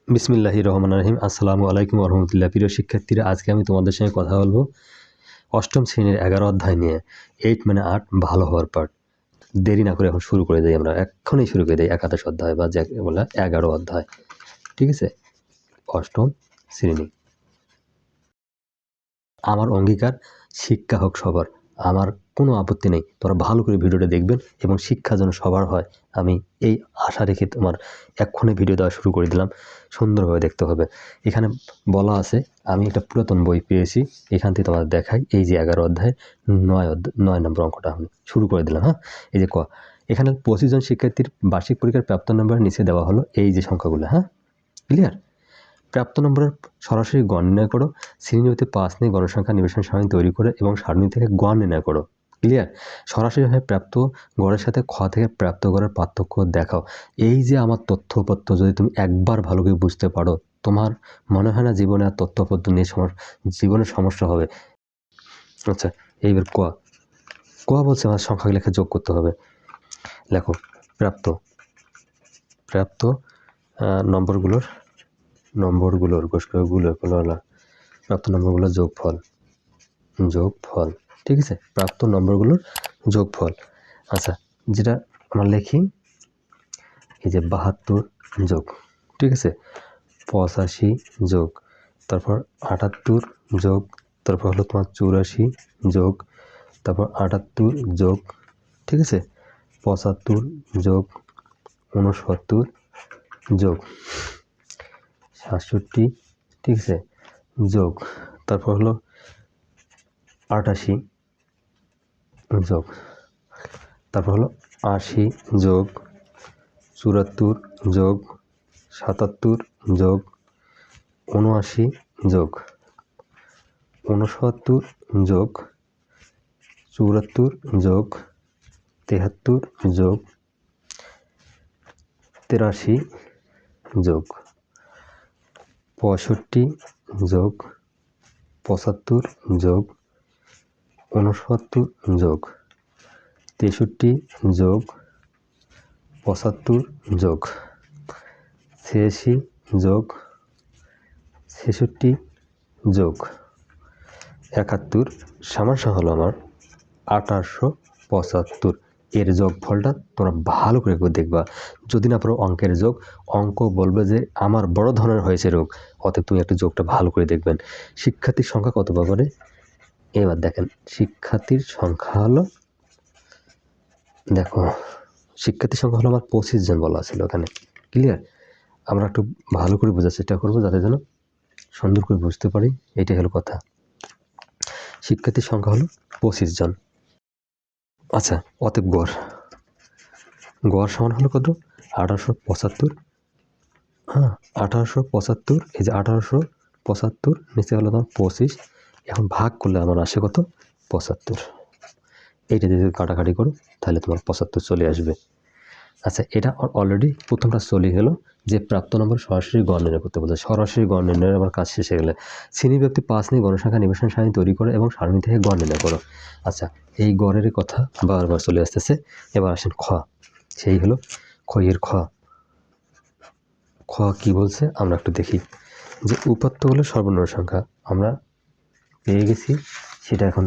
বিসমিল্লাহির রহমানির রহিম। আসসালামু আলাইকুম ওয়া রাহমাতুল্লাহ। প্রিয় শিক্ষার্থীরা, আজকে আমি তোমাদের সঙ্গে কথা বলবো অষ্টম শ্রেণীর 11 অধ্যায় নিয়ে। 8 মানে 8 ভালো হওয়ার পাঠ। দেরি না করে এখন শুরু করে দেই, আমরা এক্ষুনি শুরু করে দেই একাদশ অধ্যায় বা যাকে বলা 11 অধ্যায়। ঠিক আছে, অষ্টম শ্রেণী। আমার অঙ্গীকার, শিক্ষা হোক সবার। আমার কোনো আপত্তি নেই, তোরা ভালো করে ভিডিওটা দেখবেন এবং শিক্ষা যেন সবার হয়, আমি এই আশা রেখে তোমার এক্ষুনি ভিডিও দেওয়া শুরু করে দিলাম। সুন্দরভাবে দেখতে হবে। এখানে বলা আছে, আমি একটা পুরাতন বই পেয়েছি, এখান থেকে তোমাদের দেখাই। এই যে 11 অধ্যায় 9 নম্বর অঙ্কটা আমি শুরু করে দিলাম। হ্যাঁ, এই যে এখানে 25 জন শিক্ষার্থীর বার্ষিক পরীক্ষার প্রাপ্ত নম্বর নিচে দেওয়া হলো এই যে সংখ্যাগুলো। হ্যাঁ, ক্লিয়ার? প্রাপ্ত নম্বরের সরাসরি গড় নির্ণয় করো। শ্রেণীতে 5 নিয়ে গণসংখ্যা নিবেশন সারণী তৈরি করে এবং সারণী থেকে গড় নির্ণয় করো। ক্লিয়ার? সরাসরিভাবে প্রাপ্ত গড়ের সাথে খ থেকে প্রাপ্ত গড়ের পার্থক্য দেখাও। এই যে আমার তথ্যপত্র যদি তুমি একবার ভালো করে বুঝতে পারো, তোমার মনে হয় না জীবনে আর তথ্যপত্র নিয়ে জীবনের সমস্যা হবে। আচ্ছা, এইবার ক বলছে আমার সংখ্যা লেখা যোগ করতে হবে। লেখো প্রাপ্ত নম্বরগুলোর প্রাপ্ত নম্বরগুলোর যোগফল। ঠিক আছে, প্রাপ্ত নম্বরগুলোর যোগফল। আচ্ছা, যেটা আমরা লিখি এই যে 72 যোগ, ঠিক আছে, 85 যোগ, তারপর 78 যোগ, তারপর হলো তোমার 84 যোগ, তারপর 78 যোগ, ঠিক আছে, 75 যোগ, 69 যোগ, 67, ঠিক আছে, যোগ, তারপর হলো 88 যোগ, তারপর হলো 80 যোগ, 74 যোগ, 77 যোগ, 79 যোগ, 69 যোগ, 74 যোগ, 73 যোগ, 83 যোগ, 65 যোগ, 75 যোগ, 69 যোগ, 63 যোগ, 75 যোগ, 86 যোগ, 66 যোগ, 71 সমান হলো আমার 1875। এর যোগফলটা তোমরা ভালো করে দেখবা। যদি না পারো অঙ্কের যোগ, অঙ্ক বলবে যে আমার বড় ধরনের হয়েছে রোগ, অতএব তুমি একটা যোগটা ভালো করে দেখবেন। শিক্ষার্থীর সংখ্যা কত পাবে? এবার দেখেন, শিক্ষার্থীর সংখ্যা হলো, দেখো শিক্ষার্থীর সংখ্যা হলো আমার 25 জন বলা ছিল এখানে। ক্লিয়ার? আমরা একটু ভালো করে বোঝার চেষ্টা করবো যাতে যেন সুন্দর করে বুঝতে পারি। এটাই হলো কথা। শিক্ষার্থীর সংখ্যা হলো 25 জন। আচ্ছা, অতএব গড় সমান হলো কত? 1875। হ্যাঁ, 1875। এই যে 1875 নিচে হলো তোমার 25। এখন ভাগ করলে আমার আসে কত? 75। এইটা যদি কাটাকাটি করো তাহলে তোমার 75 চলে আসবে। আচ্ছা, এটা অলরেডি প্রথমটা চলে গেল যে প্রাপ্ত নম্বর সরাসরি গড় নির্ণয় করতে বলছে। সরাসরি গড় নির্ণয়ের আমার কাজ শেষে গেলে শ্রেণীব্যাপ্তি 5 নিয়ে গণসংখ্যা নিবেশন সারণী তৈরি করে এবং সারণী থেকে গড় নির্ণয় করো। আচ্ছা, এই গড়ের কথা বারবার চলে আসতেছে। এবার আসেন খ। সেই হলো এর খ কি বলছে আমরা একটু দেখি। যে উপাত্তগুলো সর্বনিম্ন সংখ্যা আমরা পেয়ে গেছি, সেটা এখন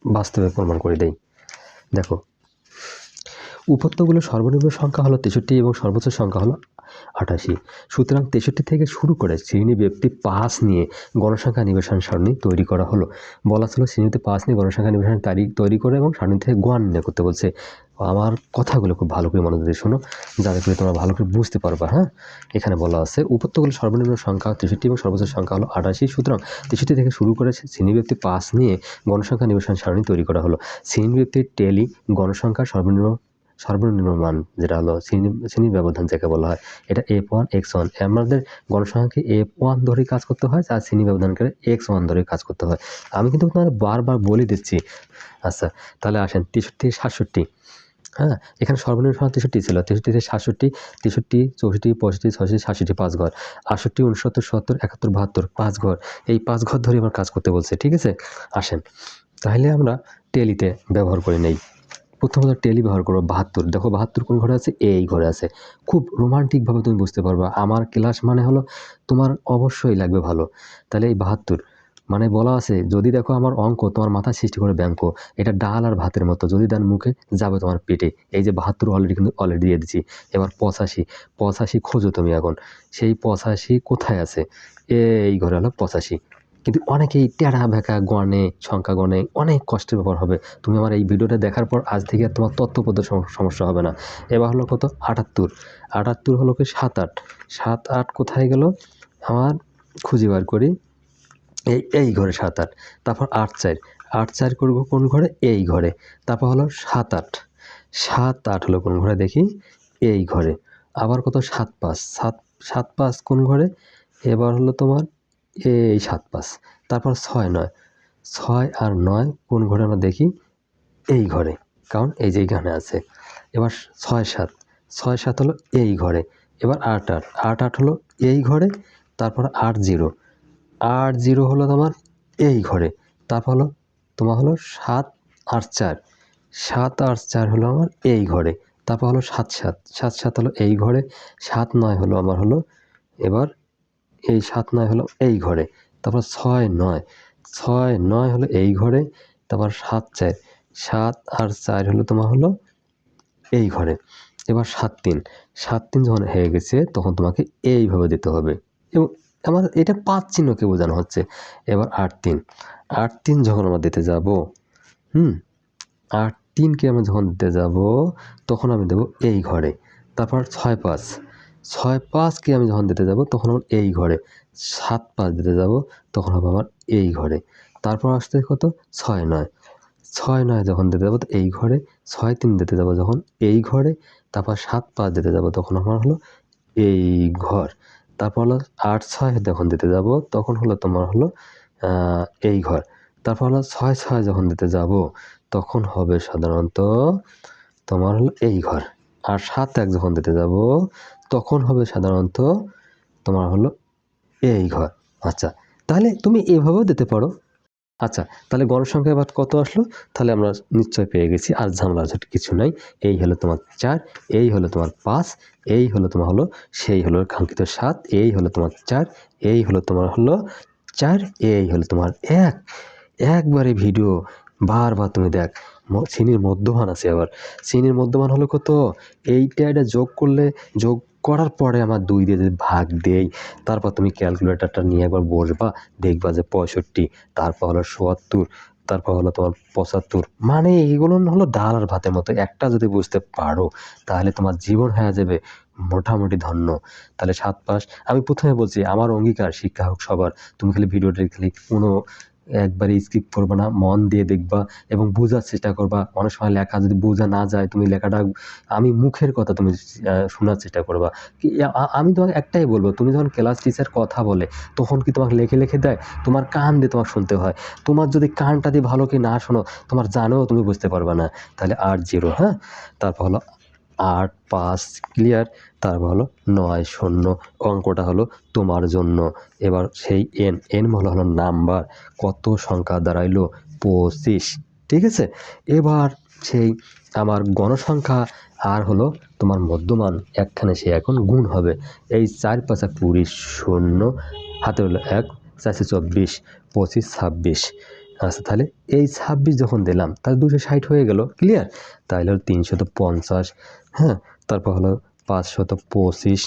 বাস্তবে প্রমাণ করে দেই। দেখো, উপাত্তগুলো সর্বনিম্ন সংখ্যা হলো 63 এবং সর্বোচ্চ সংখ্যা হলো 88। সুতরাং 63 থেকে শুরু করে শ্রেণী ব্যক্তি 5 নিয়ে গণসংখ্যা নিবেশন সারণী তৈরি করা হলো। বলা ছিল শ্রেণীতে 5 নিয়ে গণসংখ্যা নিবেশন তারিখ তৈরি করে এবং সারণী থেকে গড় নির্ণয় করতে বলছে। আমার কথাগুলো খুব ভালো করে মনোযোগ দিয়ে শোনো, যাতে করে তোমরা ভালো করে বুঝতে পারবা। হ্যাঁ, এখানে বলা আছে উপাত্তগুলো সর্বনিম্ন সংখ্যা 63 এবং সর্বোচ্চ সংখ্যা হলো 88। সুতরাং 63 থেকে শুরু করে শ্রেণী ব্যক্তি 5 নিয়ে গণসংখ্যা নিবেশন সারণী তৈরি করা হলো। শ্রেণী ব্যক্তির টেলি গণসংখ্যার সর্বনিম্ন মান, যেটা হলো শ্রেণী ব্যবধান যাকে বলা হয়, এটা f1 x1। আমাদের গণসংখ্যাকে f1 ধরে কাজ করতে হয়, আর শ্রেণী ব্যবধানকে x1 ধরে কাজ করতে হয়। আমি কিন্তু তোমাদের বারবার বলে দিচ্ছি। আচ্ছা, তাহলে আসেন 63 থেকে 67। হ্যাঁ, এখানে সর্বনিম্ন সংখ্যা 63 ছিল। 63 থেকে 67, 63, 64, 65, 66, 67 5 ঘর, 68, 69, 70, 71, 72 5 ঘর। এই 5 ঘর ধরে আমার কাজ করতে বলছে। ঠিক আছে, আসেন তাহলে আমরা টেলিতে ব্যবহার করে নেই। প্রথমত টেলি ব্যবহার করো 72। দেখো 72 কোন ঘরে আছে? এই ঘরে আছে। খুব রোমান্টিকভাবে তুমি বুঝতে পারবা। আমার ক্লাস মানে হলো তোমার অবশ্যই লাগবে ভালো। তাহলে এই 72 মানে বলা আছে, যদি দেখো আমার অঙ্ক তোমার মাথায় সৃষ্টি করে ব্যাংক, এটা ডাল আর ভাতের মতো, যদি দেন মুখে যাবে তোমার পেটে। এই যে 72 অলরেডি দিয়ে দিচ্ছি। এবার 85, 85 খোঁজো তুমি এখন। সেই 85 কোথায় আছে? এই ঘরে হলো 85। কিন্তু অনেকেই টেরা বেঁকা গণে, সংখ্যা গণে, অনেক কষ্টের ব্যাপার হবে। তুমি আমার এই ভিডিওটা দেখার পর আজ থেকে আর তোমার তথ্যপদ্ধ সমস্যা হবে না। এবার হলো কত? 78। 78 হলো কি 7-8। 7-8 কোথায় গেল আমার? খুঁজে বার করি। এই ঘরে 7-8। তারপর 8-4। 8-4 করবো কোন ঘরে? এই ঘরে। তারপর হলো 7-8। 7-8 হলো কোন ঘরে দেখি? এই ঘরে। আবার কত? 7-5। 7-5 কোন ঘরে? এবার হলো তোমার এই 7-5। তারপর 6-9। 6 আর 9 কোন ঘরে আমরা দেখি? এই ঘরে, কারণ এই যে এখানে আছে। এবার 6-7। 6-7 হলো এই ঘরে। এবার 8-8। 8-8 হলো এই ঘরে। তারপর 8-0। 8-0 হলো তোমার এই ঘরে। তারপর হলো তোমার হলো 7-8-4। 7-8-4 হলো আমার এই ঘরে। তারপর হলো 7-7। 7-7 হলো এই ঘরে। 7-9 হলো আমার হলো এবার এই 7-9 হলো এই ঘরে। তারপর 6-9। 6-9 হলো এই ঘরে। তারপর 7-4। 7 আর 4 হলো তোমার হলো এই ঘরে। এবার 7-3। 7-3 যখন হয়ে গেছে তখন তোমাকে এইভাবে দিতে হবে, এবং আমার এটা 5 চিহ্নকে বোঝানো হচ্ছে। এবার 8-3। 8-3 যখন আমরা দিতে যাব, 8-3কে আমরা যখন দিতে যাব তখন আমি দেবো এই ঘরে। তারপর 6-5। 6-5কে আমি যখন দিতে যাব তখন আমার এই ঘরে। 7-5 দিতে যাব তখন হবে আমার এই ঘরে। তারপর আসতে কত? 6-9। 6-9 যখন দিতে যাবো এই ঘরে। 6-3 দিতে যাবো যখন এই ঘরে। তারপর 7-5 দিতে যাবো তখন আমার হলো এই ঘর। তারপর হলো 8-6 যখন দিতে যাব তখন হলো তোমার হলো এই ঘর। তারপর হলো 6-6 যখন দিতে যাব তখন হবে সাধারণত তোমার হলো এই ঘর। আর 7-1 যখন দিতে যাব তখন হবে সাধারণত তোমার হলো এই ঘর। আচ্ছা, তাহলে তুমি এভাবেও দিতে পারো। আচ্ছা, তাহলে গণসংখ্যা এবার কত আসলো? তাহলে আমরা নিশ্চয় পেয়ে গেছি, আর ঝামেলা কিছু নাই। এই হলো তোমার 4, এই হলো তোমার 5, এই হলো তোমার হলো সেই হলো কাঙ্ক্ষিত 7, এই হলো তোমার 4, এই হলো তোমার হলো 4, এই হলো তোমার 1। একবারে ভিডিও বারবার তুমি দেখ। শ্রেণীর মধ্যমান আছে। আবার শ্রেণীর মধ্যমান হলো কত? এইটা এটা যোগ করলে, যোগ করার পরে আমার 2 দিয়ে যদি ভাগ দেই, তারপর তুমি ক্যালকুলেটরটা নিয়ে একবার বসবা, দেখবা যে 65, তারপর হলো ৭৪, তারপর হলো তোমার ৭৫। মানে এগুলো হলো ডাল আর ভাতের মতো। একটা যদি বুঝতে পারো তাহলে তোমার জীবন হয়ে যাবে মোটামুটি ধন্য। তাহলে 7-5 আমি প্রথমে বলছি, আমার অঙ্গীকার শিক্ষা হোক সবার। তুমি খালি ভিডিওটা খালি কোনো একবারে স্কিপ করবা না, মন দিয়ে দেখবা এবং বোঝার চেষ্টা করবা। অনেক সময় লেখা যদি বোঝা না যায়, তুমি লেখাটা আমি মুখের কথা তুমি শোনার চেষ্টা করবা। আমি তোমাকে একটাই বলবো, তুমি যখন ক্লাস টিচার কথা বলে তখন কি তোমাকে লিখে লিখে দেয়? তোমার কান দিয়ে তোমাকে শুনতে হয়। তোমার যদি কানটা দিয়ে ভালো কি না শোনো, তোমার জানেও তুমি বুঝতে পারবে না। তাহলে 8-0, হ্যাঁ। তারপর হলো 8-5 ক্লিয়ার। তারপর হলো 9-0 অঙ্কটা হলো তোমার জন্য। এবার সেই এন হলো নাম্বার। কত সংখ্যা দাঁড়াইলো? 25, ঠিক আছে। এবার সেই আমার গণসংখ্যা আর হলো তোমার মধ্যমান একখানে সে এখন গুণ হবে। এই 4-5 20, 0 হাতে হলো 1, 4-24, 25, 26। আচ্ছা, তাহলে এই 26 যখন দিলাম তাহলে 260 হয়ে গেল, ক্লিয়ার। তাহলে হলো 350, হ্যাঁ। তারপর হলো 525,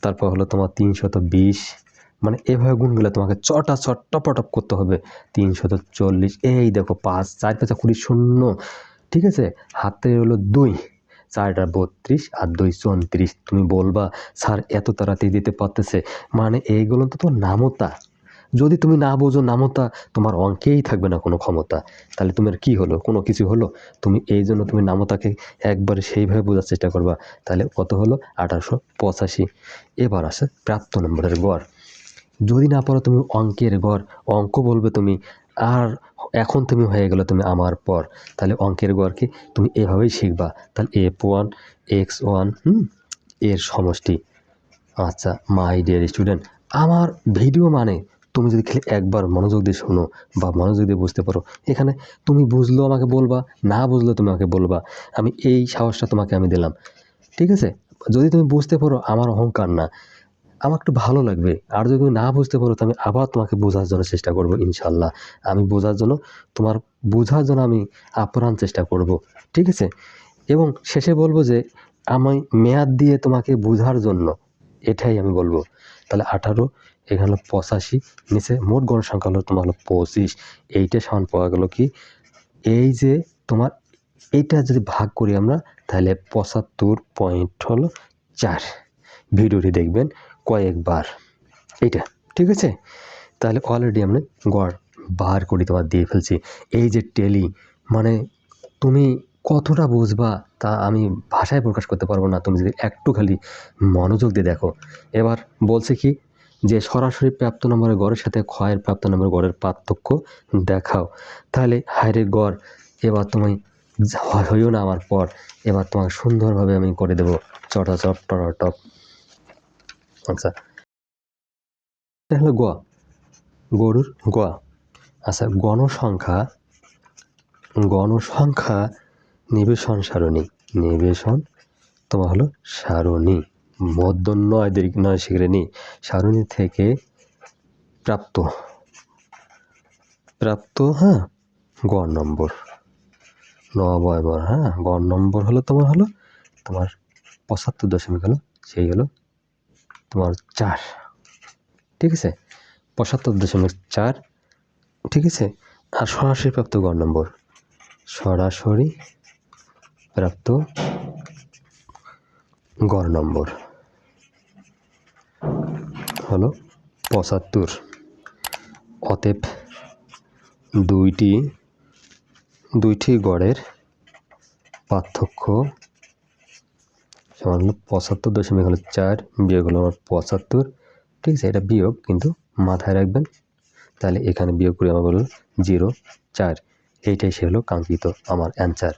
তারপর হলো তোমার 320। মানে এভাবে গুণগুলো তোমাকে চটপট করতে হবে। 340, এই দেখো 5, 4-5 20, 0, ঠিক আছে। হাতে হলো 2, 4 32 আর 2 34। তুমি বলবা স্যার এত তাড়াতাড়ি দিতে পারতেছে, মানে এইগুলো তো তোমার নামতা। যদি তুমি না বোঝো নামতা, তোমার অঙ্কেই থাকবে না কোনো ক্ষমতা। তাহলে তোমার কি হলো? কোনো কিছু হলো? তুমি এই জন্য তুমি নামতাকে একবারে সেইভাবে বোঝার চেষ্টা করবা। তাহলে কত হলো? 1885। এবার আসে প্রাপ্ত নম্বরের গড়। যদি না পারো তুমি অঙ্কের গড়, অঙ্ক বলবে তুমি। আর এখন তুমি হয়ে গেলো তুমি আমার পর। তাহলে অঙ্কের গড়কে তুমি এভাবেই শিখবা। তাহলে F1 X1 এর সমষ্টি। আচ্ছা মাই ডিয়ার স্টুডেন্ট, আমার ভিডিও মানে তুমি যদি খালি একবার মনোযোগ দিয়ে শোনো বা মনোযোগ দিয়ে বুঝতে পারো, এখানে তুমি বুঝলেও আমাকে বলবা, না বুঝলেও তুমি আমাকে বলবা, আমি এই সাহসটা তোমাকে আমি দিলাম, ঠিক আছে? যদি তুমি বুঝতে পারো আমার অহংকার না, আমার একটু ভালো লাগবে। আর যদি তুমি না বুঝতে পারো তো আমি আবার তোমাকে বোঝার জন্য চেষ্টা করব ইনশাল্লাহ। আমি বোঝার জন্য আমি আপ্রাণ চেষ্টা করব, ঠিক আছে? এবং শেষে বলবো যে আমি মেয়াদ দিয়ে তোমাকে বোঝার জন্য, এটাই আমি বলবো। তাহলে 18, এখানে হলো 85, নিচে মোট গণসংখ্যা হলো তোমার হলো 25। এইটা সমান পাওয়া গেল কি, এই যে তোমার এইটা যদি ভাগ করি আমরা তাহলে 75.4। ভিডিওটি দেখবেন কয়েকবার, এইটা ঠিক আছে? তাহলে অলরেডি আমরা গড় বার করে তোমার দিয়ে ফেলছি। এই যে টেলি মানে তুমি কতটা বুঝবা তা আমি ভাষায় প্রকাশ করতে পারবো না, তুমি যদি একটু খালি মনোযোগ দিয়ে দেখো। এবার বলছে কি যে সরাসরি প্রাপ্ত নম্বরের গড়ের সাথে ক্ষয়ের প্রাপ্ত নম্বরের গড়ের পার্থক্য দেখাও। তাহলে হাইরের গড় এবার তুমি হইও না আমার পর, এবার তোমাকে সুন্দরভাবে আমি করে দেবো চটাচট টপ। আচ্ছা, এটা হলো গরুর গ। আচ্ছা, গণসংখ্যা নিবেশন সারণী তোমার হলো সারণী, মধ্য 9 শিখরে নি, সারণী থেকে প্রাপ্ত হ্যাঁ গড় নম্বর 9 হ্যাঁ গড় নম্বর হলো তোমার 75 হলো সেই হলো তোমার 4, ঠিক আছে? 75.4, ঠিক আছে? আর সরাসরি প্রাপ্ত গড় নম্বর, সরাসরি প্রাপ্ত গড় নম্বর হলো 75। অতএব দুইটি গড়ের পার্থক্য সমান হলো 75.4 বিয়োগ হলো 75, ঠিক আছে? এটা বিয়োগ কিন্তু মাথায় রাখবেন, তাহলে এখানে বিয়োগ করে আমার বললো 0.4। এইটাই সে হলো কাঙ্ক্ষিত আমার অ্যান্সার।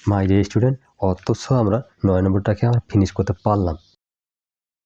মাই ডিয়ার স্টুডেন্ট, অথচ আমরা 9 নম্বরটাকে আমরা ফিনিশ করতে পারলাম।